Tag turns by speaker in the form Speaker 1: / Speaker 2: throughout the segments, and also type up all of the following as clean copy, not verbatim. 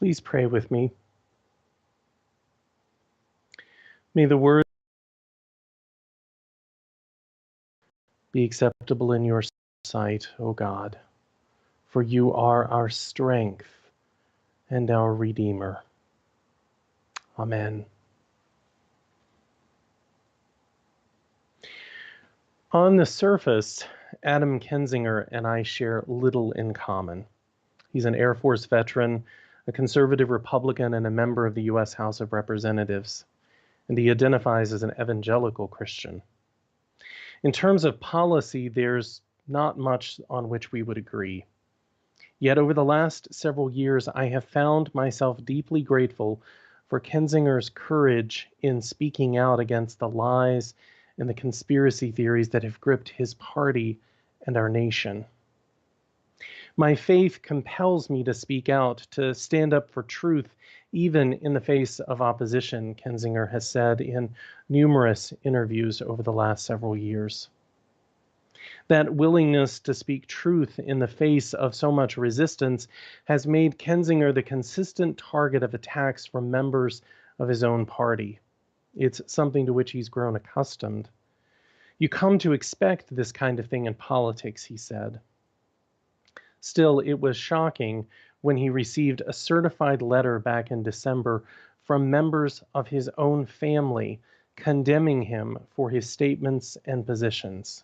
Speaker 1: Please pray with me. May the word be acceptable in your sight, O God, for you are our strength and our Redeemer. Amen. On the surface, Adam Kinzinger and I share little in common. He's an Air Force veteran, a conservative Republican, and a member of the U.S. House of Representatives, and he identifies as an evangelical Christian. In terms of policy, there's not much on which we would agree. Yet over the last several years, I have found myself deeply grateful for Kinzinger's courage in speaking out against the lies and the conspiracy theories that have gripped his party and our nation. My faith compels me to speak out, to stand up for truth, even in the face of opposition, Kinzinger has said in numerous interviews over the last several years. That willingness to speak truth in the face of so much resistance has made Kinzinger the consistent target of attacks from members of his own party. It's something to which he's grown accustomed. You come to expect this kind of thing in politics, he said. Still, it was shocking when he received a certified letter back in December from members of his own family condemning him for his statements and positions.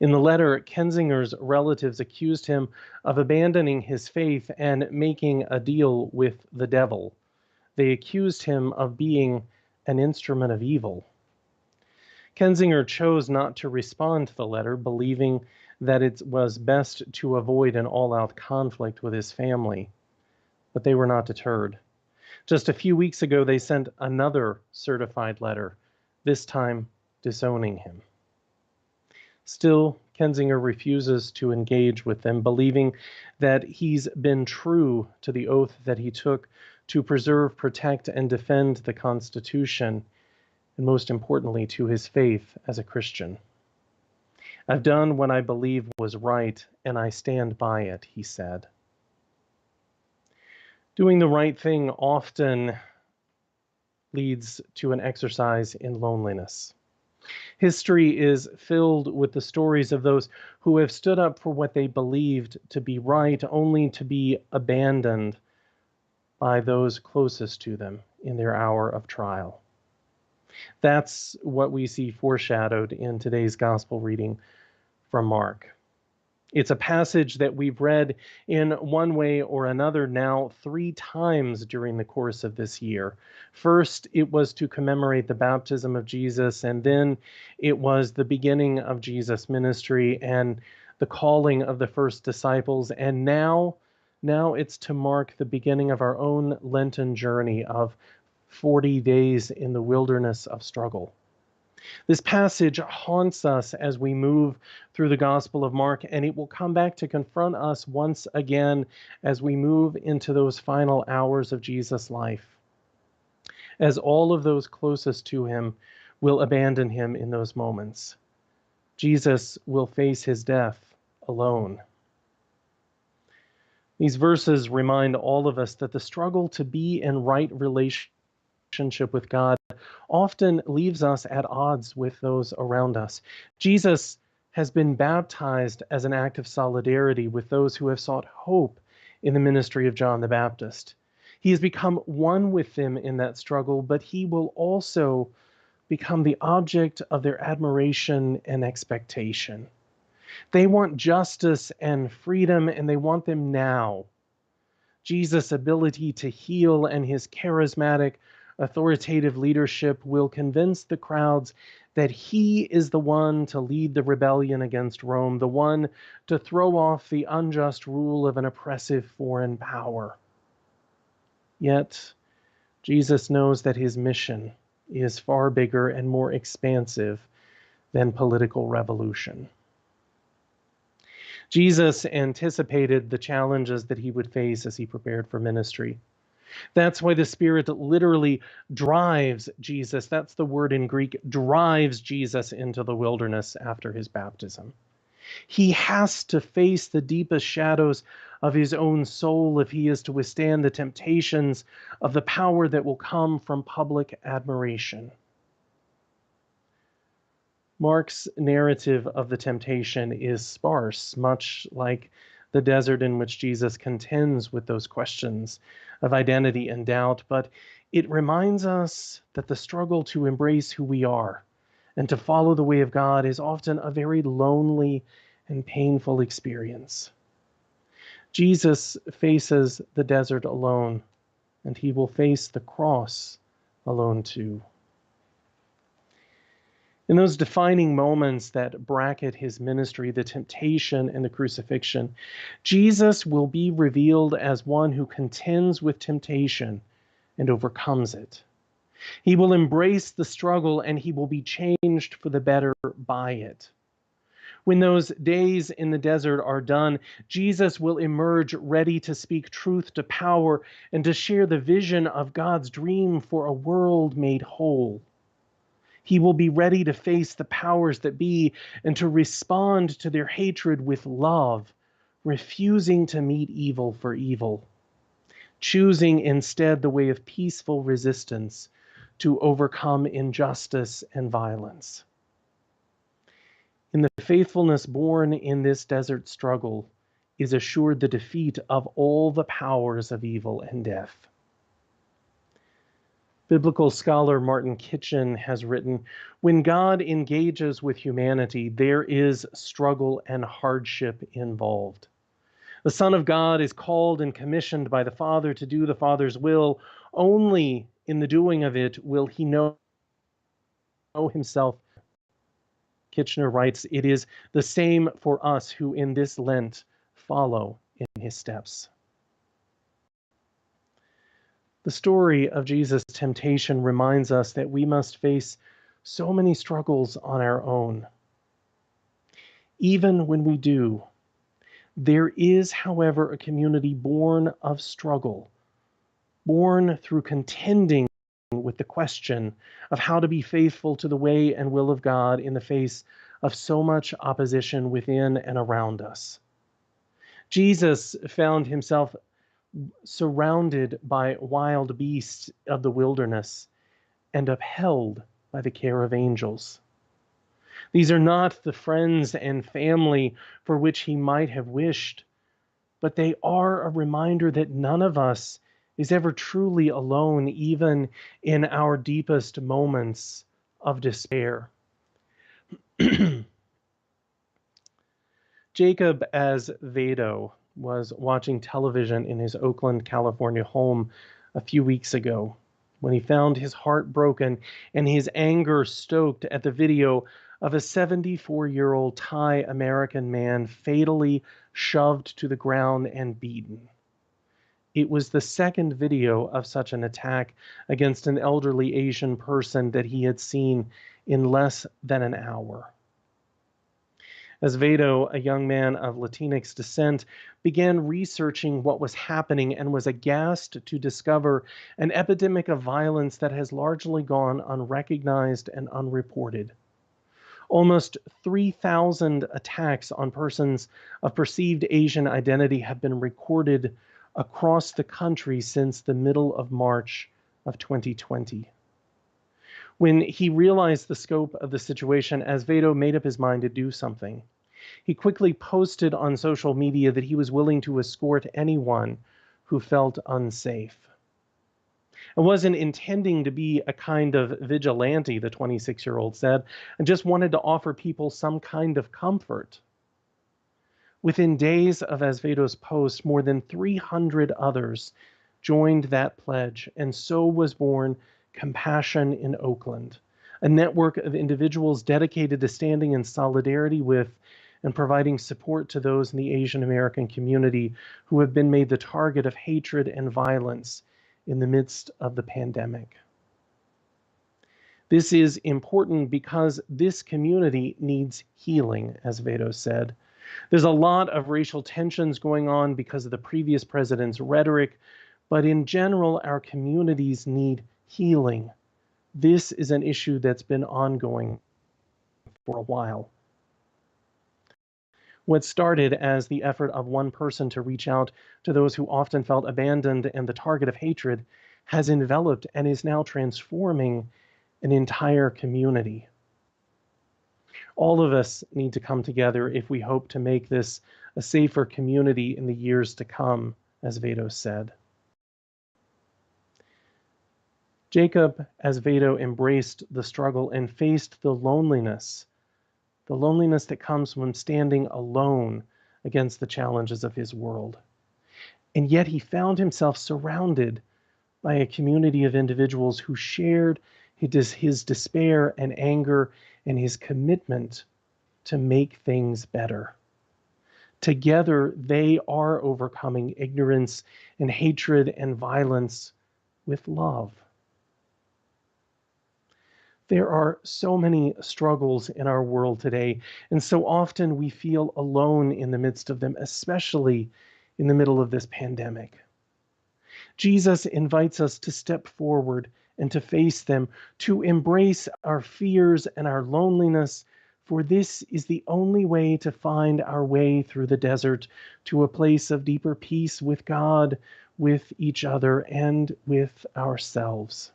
Speaker 1: In the letter, Kinzinger's relatives accused him of abandoning his faith and making a deal with the devil. They accused him of being an instrument of evil. Kinzinger chose not to respond to the letter, believing that it was best to avoid an all-out conflict with his family. But they were not deterred. Just a few weeks ago, they sent another certified letter, this time disowning him. Still, Kinzinger refuses to engage with them, believing that he's been true to the oath that he took to preserve, protect, and defend the Constitution, and most importantly, to his faith as a Christian. I've done what I believe was right, and I stand by it, he said. Doing the right thing often leads to an exercise in loneliness. History is filled with the stories of those who have stood up for what they believed to be right, only to be abandoned by those closest to them in their hour of trial. That's what we see foreshadowed in today's gospel reading from Mark. It's a passage that we've read in one way or another now 3 times during the course of this year. First, it was to commemorate the baptism of Jesus, and then it was the beginning of Jesus' ministry and the calling of the first disciples, and now it's to mark the beginning of our own Lenten journey of 40 days in the wilderness of struggle. This passage haunts us as we move through the Gospel of Mark, and it will come back to confront us once again as we move into those final hours of Jesus' life, as all of those closest to him will abandon him in those moments. Jesus will face his death alone. These verses remind all of us that the struggle to be in right relationship with God often leaves us at odds with those around us. Jesus has been baptized as an act of solidarity with those who have sought hope in the ministry of John the Baptist. He has become one with them in that struggle, but he will also become the object of their admiration and expectation. They want justice and freedom, and they want them now. Jesus' ability to heal and his charismatic, authoritative leadership will convince the crowds that he is the one to lead the rebellion against Rome, the one to throw off the unjust rule of an oppressive foreign power. Yet, Jesus knows that his mission is far bigger and more expansive than political revolution. Jesus anticipated the challenges that he would face as he prepared for ministry. That's why the Spirit literally drives Jesus, that's the word in Greek, drives Jesus into the wilderness after his baptism. He has to face the deepest shadows of his own soul if he is to withstand the temptations of the power that will come from public admiration. Mark's narrative of the temptation is sparse, much like the desert in which Jesus contends with those questions of identity and doubt, but it reminds us that the struggle to embrace who we are and to follow the way of God is often a very lonely and painful experience. Jesus faces the desert alone, and he will face the cross alone too. In those defining moments that bracket his ministry, the temptation and the crucifixion, Jesus will be revealed as one who contends with temptation and overcomes it. He will embrace the struggle and he will be changed for the better by it. When those days in the desert are done, Jesus will emerge ready to speak truth to power and to share the vision of God's dream for a world made whole. He will be ready to face the powers that be and to respond to their hatred with love, refusing to meet evil for evil, choosing instead the way of peaceful resistance to overcome injustice and violence. In the faithfulness born in this desert struggle is assured the defeat of all the powers of evil and death. Biblical scholar Martin Kitchen has written, when God engages with humanity, there is struggle and hardship involved. The Son of God is called and commissioned by the Father to do the Father's will. Only in the doing of it will he know himself. Kitchener writes, it is the same for us who in this Lent follow in his steps. The story of Jesus' temptation reminds us that we must face so many struggles on our own. Even when we do, there is, however, a community born of struggle, born through contending with the question of how to be faithful to the way and will of God in the face of so much opposition within and around us. Jesus found himself surrounded by wild beasts of the wilderness and upheld by the care of angels. These are not the friends and family for which he might have wished, but they are a reminder that none of us is ever truly alone, even in our deepest moments of despair. Jacob Azevedo was watching television in his Oakland, California home a few weeks ago when he found his heart broken and his anger stoked at the video of a 74-year-old Thai American man fatally shoved to the ground and beaten. It was the second video of such an attack against an elderly Asian person that he had seen in less than an hour. Azevedo, a young man of Latinx descent, began researching what was happening and was aghast to discover an epidemic of violence that has largely gone unrecognized and unreported. Almost 3,000 attacks on persons of perceived Asian identity have been recorded across the country since the middle of March of 2020. When he realized the scope of the situation, Azevedo made up his mind to do something. He quickly posted on social media that he was willing to escort anyone who felt unsafe. I wasn't intending to be a kind of vigilante, the 26-year-old said. I just wanted to offer people some kind of comfort. Within days of Azevedo's post, more than 300 others joined that pledge, and so was born Compassion in Oakland, a network of individuals dedicated to standing in solidarity with and providing support to those in the Asian American community who have been made the target of hatred and violence in the midst of the pandemic. This is important because this community needs healing, as Azevedo said. There's a lot of racial tensions going on because of the previous president's rhetoric, but in general, our communities need healing. This is an issue that's been ongoing for a while. What started as the effort of one person to reach out to those who often felt abandoned and the target of hatred has enveloped and is now transforming an entire community. All of us need to come together if we hope to make this a safer community in the years to come, as Vado said. Jacob, as Vado, embraced the struggle and faced the loneliness that comes from standing alone against the challenges of his world. And yet he found himself surrounded by a community of individuals who shared his despair and anger and his commitment to make things better. Together, they are overcoming ignorance and hatred and violence with love. There are so many struggles in our world today, and so often we feel alone in the midst of them, especially in the middle of this pandemic. Jesus invites us to step forward and to face them, to embrace our fears and our loneliness, for this is the only way to find our way through the desert to a place of deeper peace with God, with each other, and with ourselves.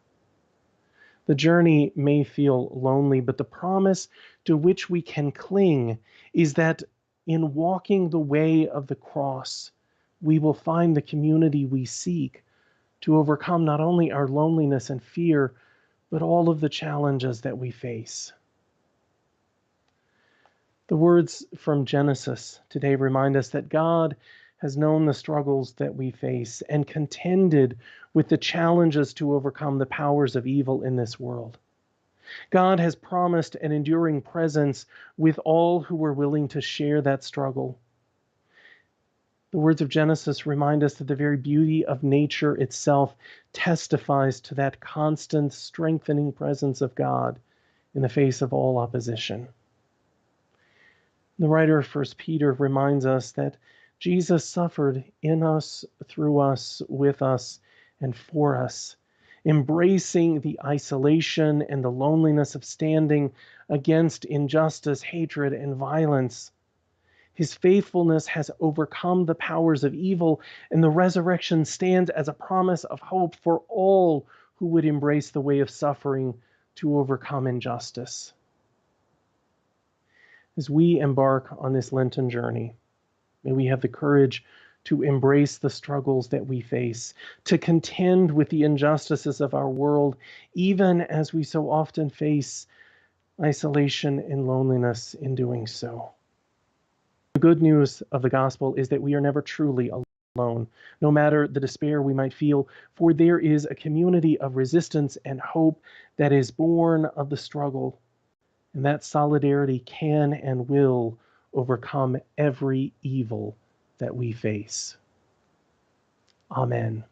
Speaker 1: The journey may feel lonely, but the promise to which we can cling is that in walking the way of the cross, we will find the community we seek to overcome not only our loneliness and fear, but all of the challenges that we face. The words from Genesis today remind us that God has known the struggles that we face and contended with the challenges to overcome the powers of evil in this world. God has promised an enduring presence with all who are willing to share that struggle. The words of Genesis remind us that the very beauty of nature itself testifies to that constant, strengthening presence of God in the face of all opposition. The writer of 1 Peter reminds us that Jesus suffered in us, through us, with us, and for us, embracing the isolation and the loneliness of standing against injustice, hatred, and violence. His faithfulness has overcome the powers of evil, and the resurrection stands as a promise of hope for all who would embrace the way of suffering to overcome injustice. As we embark on this Lenten journey, may we have the courage to embrace the struggles that we face, to contend with the injustices of our world, even as we so often face isolation and loneliness in doing so. The good news of the gospel is that we are never truly alone, no matter the despair we might feel, for there is a community of resistance and hope that is born of the struggle. And that solidarity can and will overcome every evil that we face. Amen.